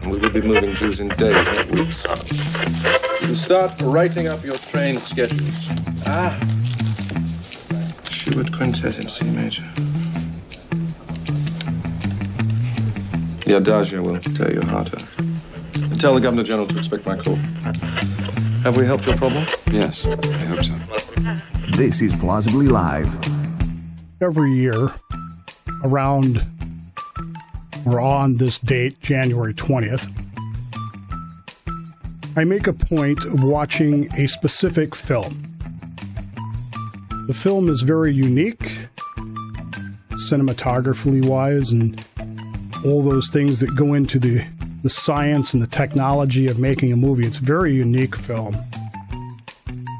And we will be moving Jews in days, not weeks. You start writing up your train schedules. Schubert Quintet in C major. The Adagio will tear your heart out. And tell the Governor General to expect my call. Have we helped your problem? Yes, I hope so. This is Plausibly Live. Every year, around or on this date, January 20th, I make a point of watching a specific film. The film is very unique, cinematography-wise, and all those things that go into the science and the technology of making a movie. It's a very unique film.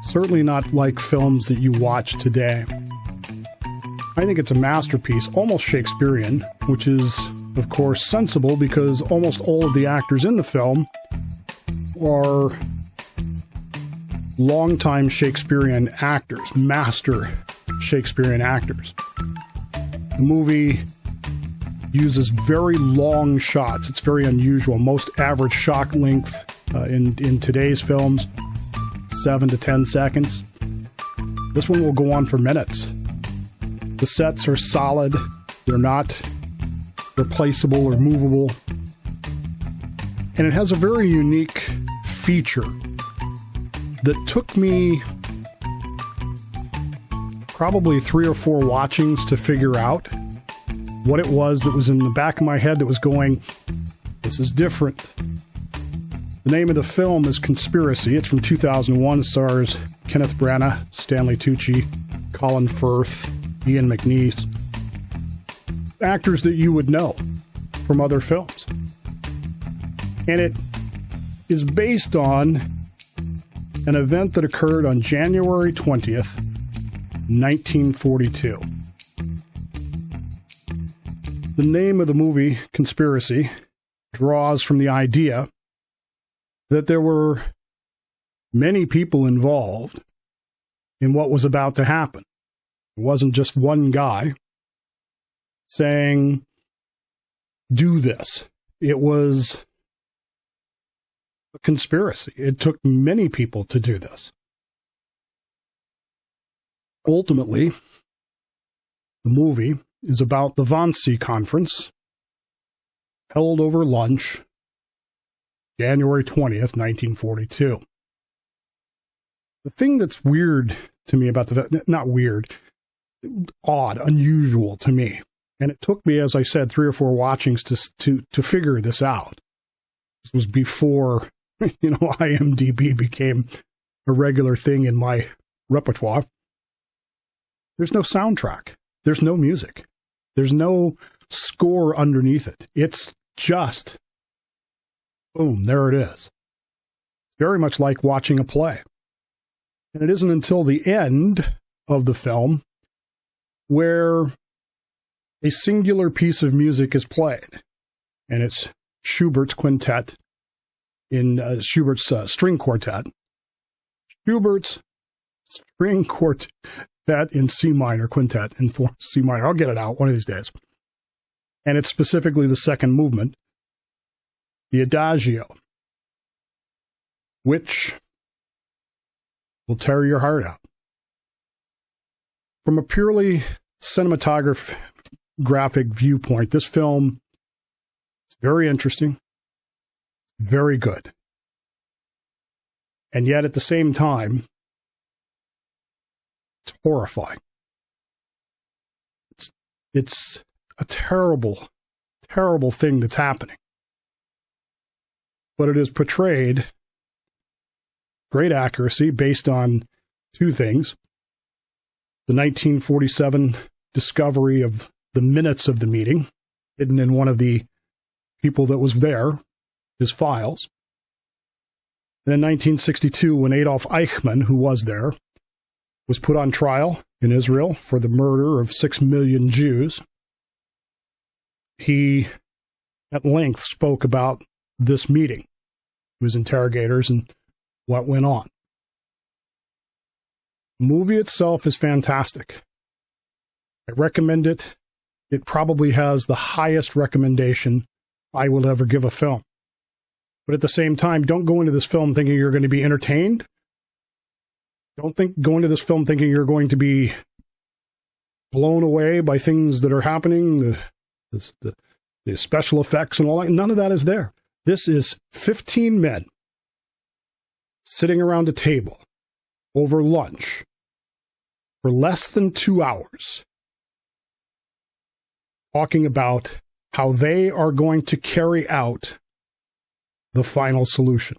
Certainly not like films that you watch today. I think it's a masterpiece, almost Shakespearean, which is, of course, sensible because almost all of the actors in the film are longtime Shakespearean actors, master Shakespearean actors. The movie uses very long shots. It's very unusual. Most average shot length in today's films, 7 to 10 seconds. This one will go on for minutes. The sets are solid. They're not replaceable or movable. And it has a very unique feature that took me probably 3 or 4 watchings to figure out what it was that was in the back of my head that was going, this is different. The name of the film is Conspiracy. It's from 2001, stars Kenneth Branagh, Stanley Tucci, Colin Firth, Ian McNeice. Actors that you would know from other films. And it is based on an event that occurred on January 20th, 1942. The name of the movie, Conspiracy, draws from the idea that there were many people involved in what was about to happen. It wasn't just one guy saying, do this. It was a conspiracy. It took many people to do this. Ultimately, the movie is about the Wannsee Conference, held over lunch, January 20th, 1942. The thing that's weird to me about not weird, odd, unusual to me, and it took me, as I said, 3 or 4 watchings to figure this out. This was before, IMDb became a regular thing in my repertoire. There's no soundtrack. There's no music. There's no score underneath it. It's just, boom, there it is. It's very much like watching a play. And it isn't until the end of the film where a singular piece of music is played. And it's Schubert's quintet in Schubert's string quartet. Schubert's string quartet in C minor, quintet in C minor. I'll get it out one of these days. And it's specifically the second movement, the Adagio, which will tear your heart out. From a purely cinematographic viewpoint, this film is very interesting, very good. And yet at the same time, it's horrifying. It's a terrible, terrible thing that's happening. But it is portrayed great accuracy based on 2 things. The 1947 discovery of the minutes of the meeting, hidden in one of the people that was there, his files. And in 1962, when Adolf Eichmann, who was there, was put on trial in Israel for the murder of 6 million Jews, he at length spoke about this meeting, his interrogators, and what went on. The movie itself is fantastic. I recommend it. It probably has the highest recommendation I will ever give a film. But at the same time, don't go into this film thinking you're going to be entertained. Go into this film thinking you're going to be blown away by things that are happening, the special effects and all that. None of that is there. This is 15 men sitting around a table over lunch for less than 2 hours, talking about how they are going to carry out the final solution.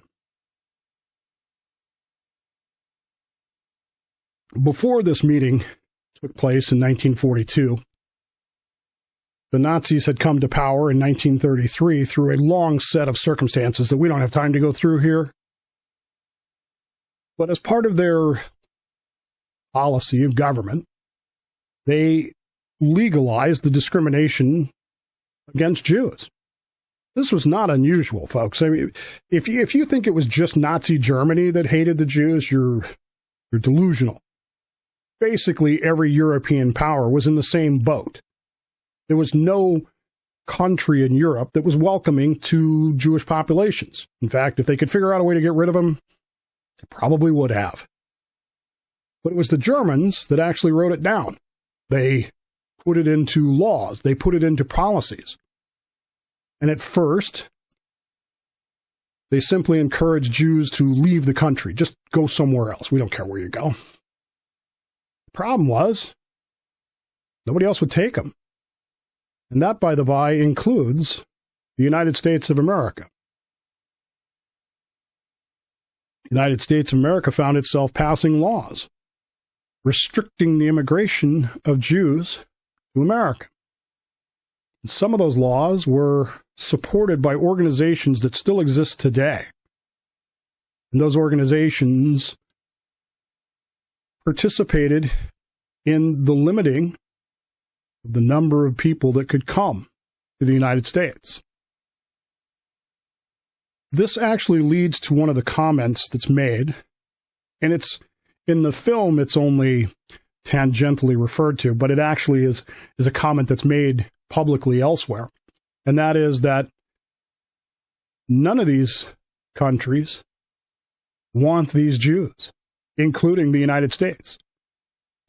Before this meeting took place in 1942, the Nazis had come to power in 1933 through a long set of circumstances that we don't have time to go through here. But as part of their policy of government, they legalized the discrimination against Jews. This was not unusual, folks. I mean, if you think it was just Nazi Germany that hated the Jews, you're delusional. Basically, every European power was in the same boat. There was no country in Europe that was welcoming to Jewish populations. In fact, if they could figure out a way to get rid of them, they probably would have. But it was the Germans that actually wrote it down. They put it into laws. They put it into policies. And at first, they simply encouraged Jews to leave the country. Just go somewhere else. We don't care where you go. The problem was, nobody else would take them. And that, by the by, includes the United States of America. The United States of America found itself passing laws restricting the immigration of Jews to America. And some of those laws were supported by organizations that still exist today. And those organizations participated in the limiting of the number of people that could come to the United States. This actually leads to one of the comments that's made, and it's in the film, it's only tangentially referred to, but it actually is a comment that's made publicly elsewhere. And that is that none of these countries want these Jews, including the United States.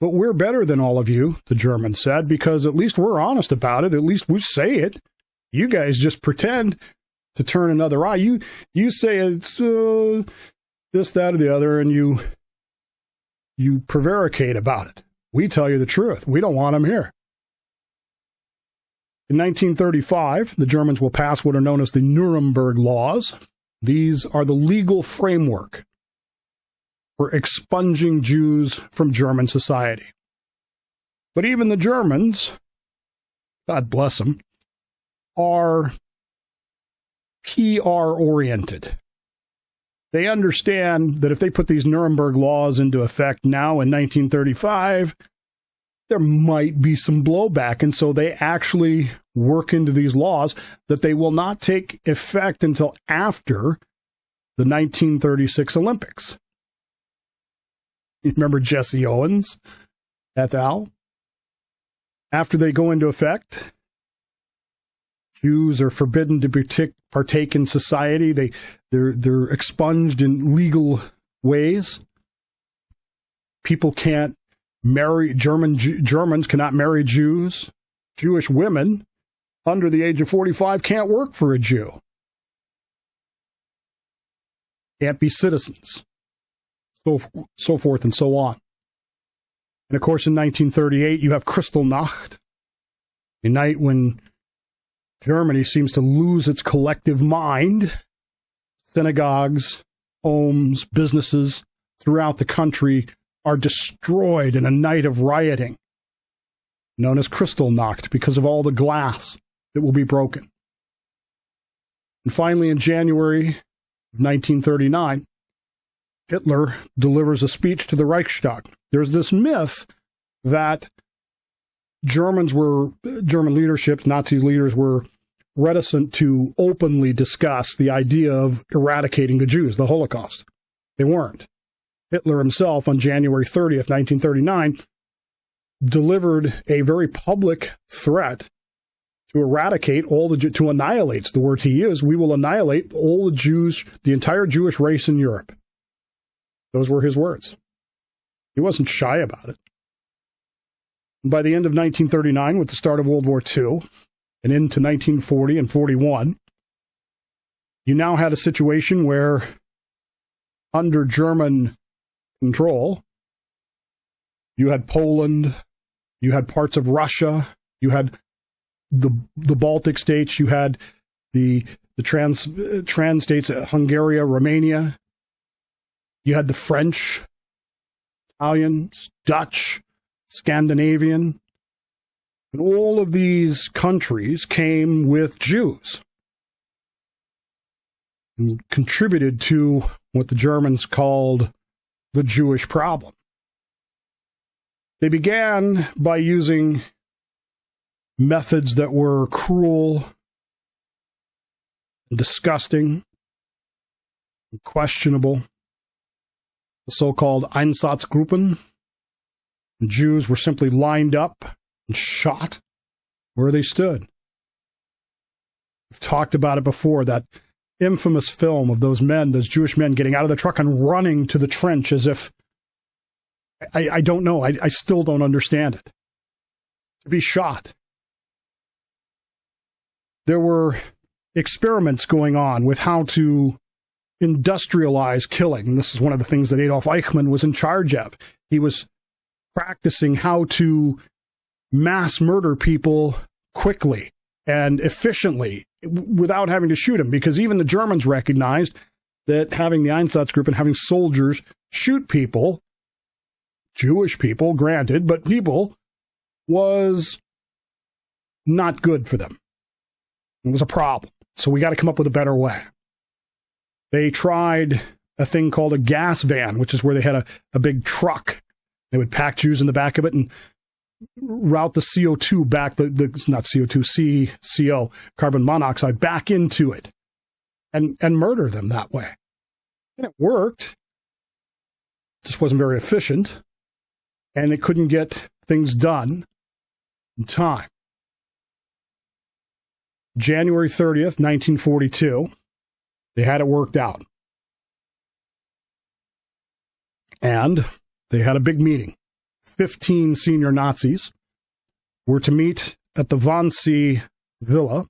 But we're better than all of you, the Germans said, because at least we're honest about it. At least we say it. You guys just pretend to turn another eye. You say it's this, that, or the other, and you prevaricate about it. We tell you the truth. We don't want them here. In 1935, the Germans will pass what are known as the Nuremberg Laws. These are the legal framework for expunging Jews from German society. But even the Germans, God bless them, are PR-oriented. They understand that if they put these Nuremberg laws into effect now in 1935, there might be some blowback. And so they actually work into these laws that they will not take effect until after the 1936 Olympics. You remember Jesse Owens et al.? After they go into effect, Jews are forbidden to partake in society. They're expunged in legal ways. People can't marry Germans cannot marry Jews. Jewish women under the age of 45 can't work for a Jew. Can't be citizens. So forth and so on. And of course, in 1938, you have Kristallnacht, a night when Germany seems to lose its collective mind. Synagogues, homes, businesses throughout the country are destroyed in a night of rioting, known as Kristallnacht, because of all the glass that will be broken. And finally, in January of 1939, Hitler delivers a speech to the Reichstag. There's this myth that German leadership, Nazi leaders, were reticent to openly discuss the idea of eradicating the Jews, the Holocaust. They weren't. Hitler himself, on January 30th, 1939, delivered a very public threat to eradicate to annihilate, the word he used. We will annihilate all the Jews, the entire Jewish race in Europe. Those were his words. He wasn't shy about it. And by the end of 1939, with the start of World War II, and into 1940 and 41, you now had a situation where, under German control, you had Poland, you had parts of Russia, you had the Baltic states, you had the trans states, Hungary, Romania, you had the French, Italians, Dutch, Scandinavian, and all of these countries came with Jews and contributed to what the Germans called the Jewish problem. They began by using methods that were cruel, and disgusting, and questionable. The so-called Einsatzgruppen. Jews were simply lined up and shot where they stood. We've talked about it before, that infamous film of those Jewish men getting out of the truck and running to the trench as if, I don't know, I still don't understand it. To be shot. There were experiments going on with how to industrialize killing. And this is one of the things that Adolf Eichmann was in charge of. He was practicing how to mass murder people quickly and efficiently without having to shoot them, because even the Germans recognized that having the Einsatzgruppe and having soldiers shoot people, Jewish people, granted, but people, was not good for them. It was a problem. So we got to come up with a better way. They tried a thing called a gas van, which is where they had a big truck. They would pack Jews in the back of it and route the CO2 back, not CO2, CO, carbon monoxide, back into it and murder them that way. And it worked. It just wasn't very efficient. And it couldn't get things done in time. January 30th, 1942, they had it worked out. And they had a big meeting. 15 senior Nazis were to meet at the Wannsee Villa.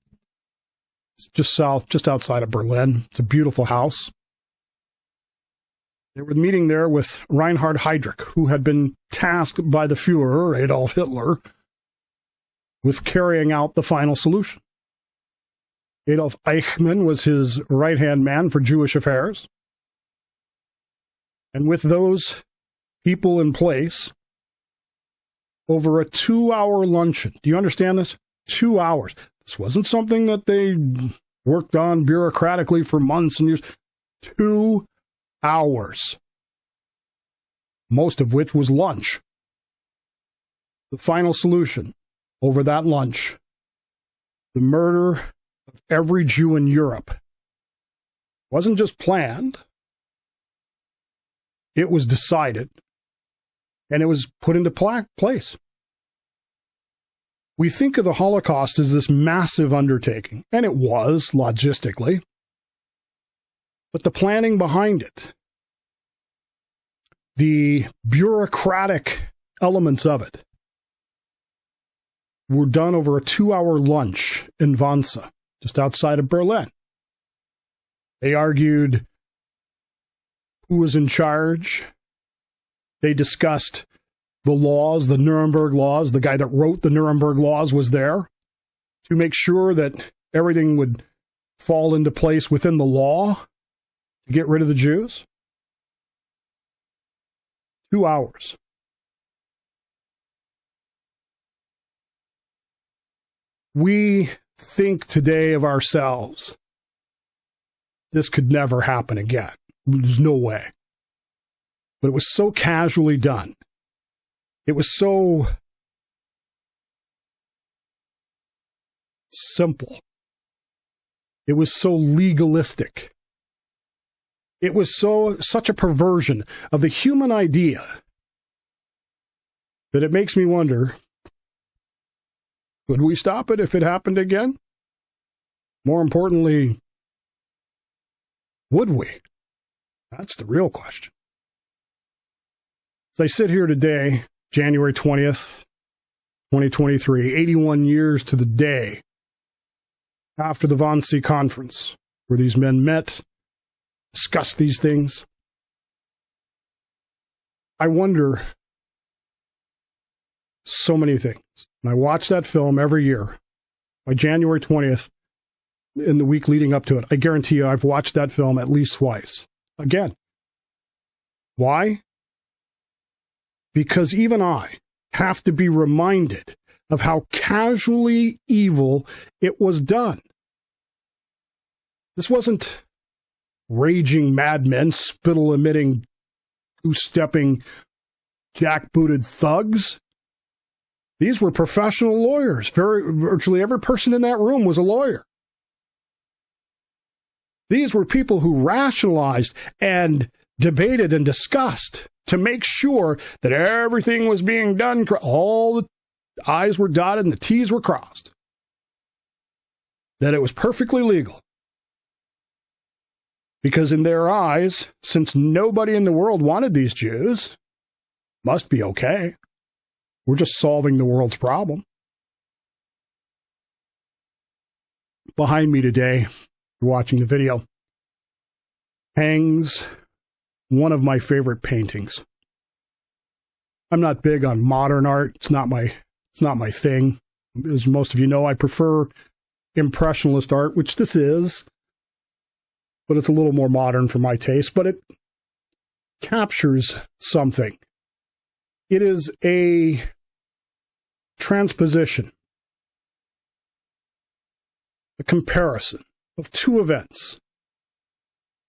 It's just outside of Berlin. It's a beautiful house. They were meeting there with Reinhard Heydrich, who had been tasked by the Führer, Adolf Hitler, with carrying out the final solution. Adolf Eichmann was his right-hand man for Jewish affairs. And with those people in place, over a 2-hour luncheon. Do you understand this? 2 hours. This wasn't something that they worked on bureaucratically for months and years. 2 hours. Most of which was lunch. The final solution over that lunch. The murder of every Jew in Europe. Wasn't just planned. It was decided. And it was put into place. We think of the Holocaust as this massive undertaking, and it was, logistically. But the planning behind it, the bureaucratic elements of it, were done over a 2-hour lunch in Wannsee, just outside of Berlin. They argued who was in charge. They discussed the laws, the Nuremberg laws. The guy that wrote the Nuremberg laws was there to make sure that everything would fall into place within the law to get rid of the Jews. 2 hours. We think today of ourselves, this could never happen again. There's no way. But it was so casually done. It was so simple. It was so legalistic. It was such a perversion of the human idea that it makes me wonder Could we stop it if it happened again? More importantly, would we? That's the real question. As I sit here today, January 20th, 2023, 81 years to the day after the Wannsee Conference, where these men met, discussed these things, I wonder so many things. And I watch that film every year. By January 20th, in the week leading up to it, I guarantee you I've watched that film at least twice. Again. Why? Because even I have to be reminded of how casually evil it was done. This wasn't raging madmen, spittle-emitting, two-stepping, jackbooted thugs. These were professional lawyers. Virtually every person in that room was a lawyer. These were people who rationalized and debated and discussed to make sure that everything was being done, all the I's were dotted and the T's were crossed, that it was perfectly legal. Because in their eyes, since nobody in the world wanted these Jews, must be okay. We're just solving the world's problem. Behind me today, you're watching the video, hangs one of my favorite paintings. I'm not big on modern art. It's not my thing. As most of you know, I prefer impressionist art, which this is, but it's a little more modern for my taste, but it captures something. It is a transposition, a comparison of two events.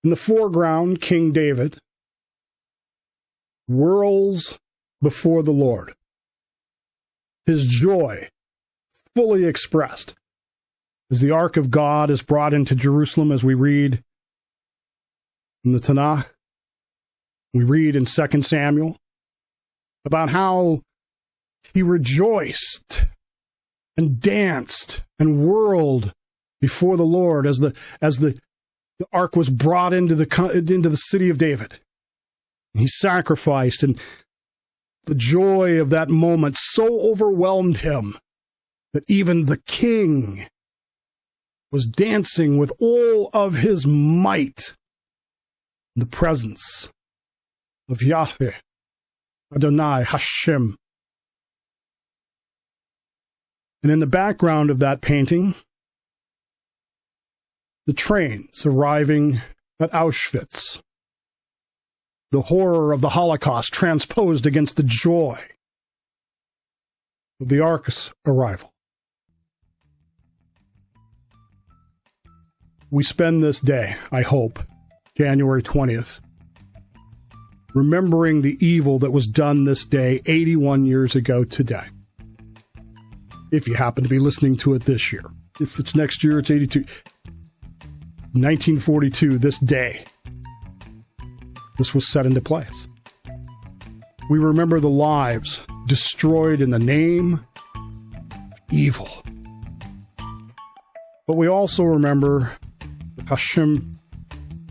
In the foreground, King David whirls before the Lord, his joy fully expressed as the Ark of God is brought into Jerusalem, as we read in the Tanakh. We read in 2 Samuel about how he rejoiced and danced and whirled before the Lord as the ark was brought into the city of David. He sacrificed, and the joy of that moment so overwhelmed him that even the king was dancing with all of his might in the presence of Yahweh, Adonai, Hashem. And in the background of that painting, the trains arriving at Auschwitz, the horror of the Holocaust transposed against the joy of the Ark's arrival. We spend this day, I hope, January 20th, remembering the evil that was done this day 81 years ago today. If you happen to be listening to it this year. If it's next year, it's 82. 1942, this day, this was set into place. We remember the lives destroyed in the name of evil. But we also remember that Hashem,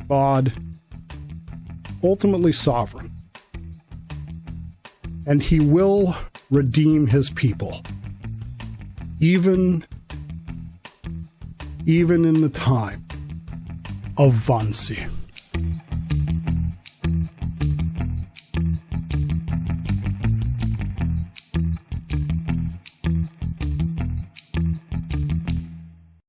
God, ultimately sovereign. And he will redeem his people. Even in the time of Wannsee.